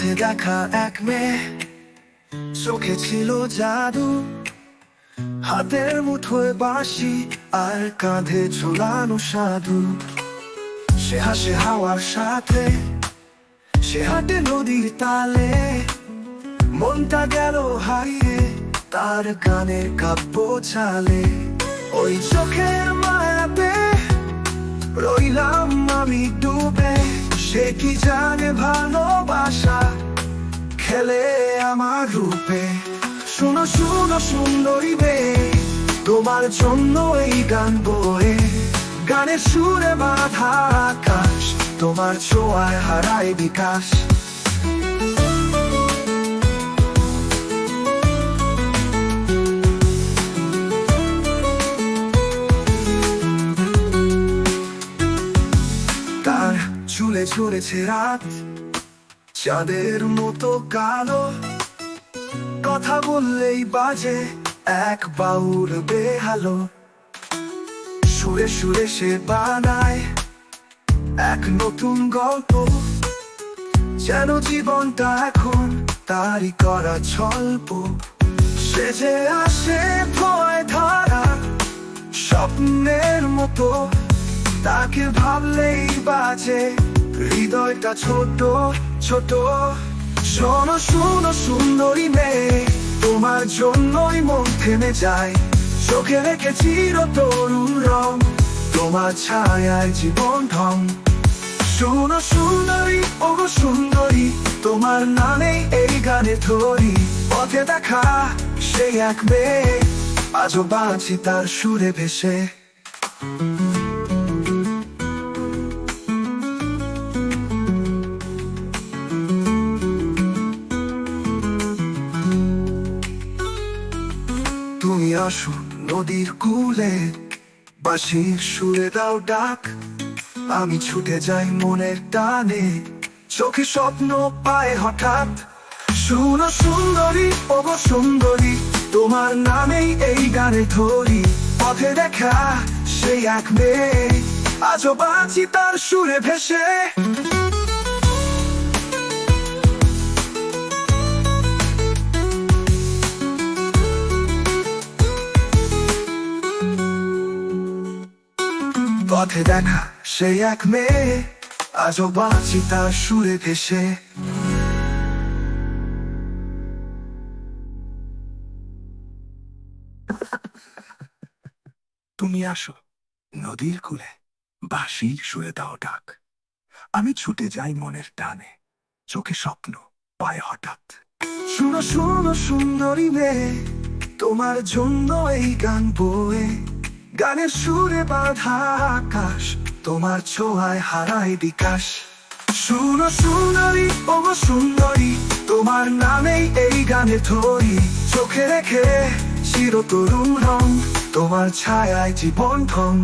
পথে দেখা এক মেয়ে, চোখে ছিল জাদু, হাতের মুঠোয় বাঁশি আর কাঁধে ঝোলানো সাধু। সে হাসে হাওয়ার সাথে, সে হাঁটে নদীর তালে, মনটা গেল হারিয়ে তার গানের কাব্য চালে। ওই চোখের মায়াতে রইলাম আমি ডুবে, সে কি জানে ভালোবাসা খেলে আমার রূপে। শোনো শোনো সুন্দরী মেয়ে, তোমার জন্য এই গান বয়ে, গানের সুরে বাঁধা আকাশ, তোমার ছোঁয়ায় হারায় বিকাশ। তার চুলে ঝরেছে রাত, চাঁদের মতো কালো, কথা বললেই বাজে এক বাউল বেহালো। সুরে সুরে সে বানায় এক নতুন গল্প, যেন জীবনটা এখন তারই করা গল্প। সে যে আসে ভয় ধরা স্বপ্নের মতো, তাকে ভাবলেই বাজে হৃদয়টা ছোট ছোট। শোনো শোনো সুন্দরী মেয়ে, তোমার জন্যই মন থেমে যায়, চোখে রেখে চির তরুণ রং, তোমার ছায়ায় জীবন ঢং। শোনো সুন্দরী, ওগো সুন্দরী, তোমার নামেই এই গানে ধরি, পথে দেখা সেই এক মেয়ে, আজও বাঁচি তার সুরে ভেসে। তুমি আসো নদীর কূলে, বাঁশির সুরে দাও ডাক, আমি ছুটে যাই মনের টানে, চোখে স্বপ্ন পায় হঠাৎ। শুনো সুন্দরী, ওগো সুন্দরী, তোমার নামেই এই গানে ধরি, পথে দেখা সেই এক মেয়ে, আজও বাঁচি তার সুরে ভেসে। পথে দেখা সেই এক মেয়ে, আজও বাঁচি তার সুরে ভেসে। তুমি আসো নদীর কূলে, বাঁশির সুরে দাও ডাক, আমি ছুটে যাই মনের টানে, চোখে স্বপ্ন পায় হঠাৎ। শুনো শুনো সুন্দরী মেয়ে, তোমার জন্য এই গান বয়ে, গানের সুরে বাঁধা আকাশ, তোমার ছোঁয়ায় হারায় বিকাশ। শুনো সুন্দরী, ওগো সুন্দরী, তোমার নামেই এই গানে ধরি, চোখে রেখে চির তরুণ রং, তোমার ছায়ায় জীবন ঢং।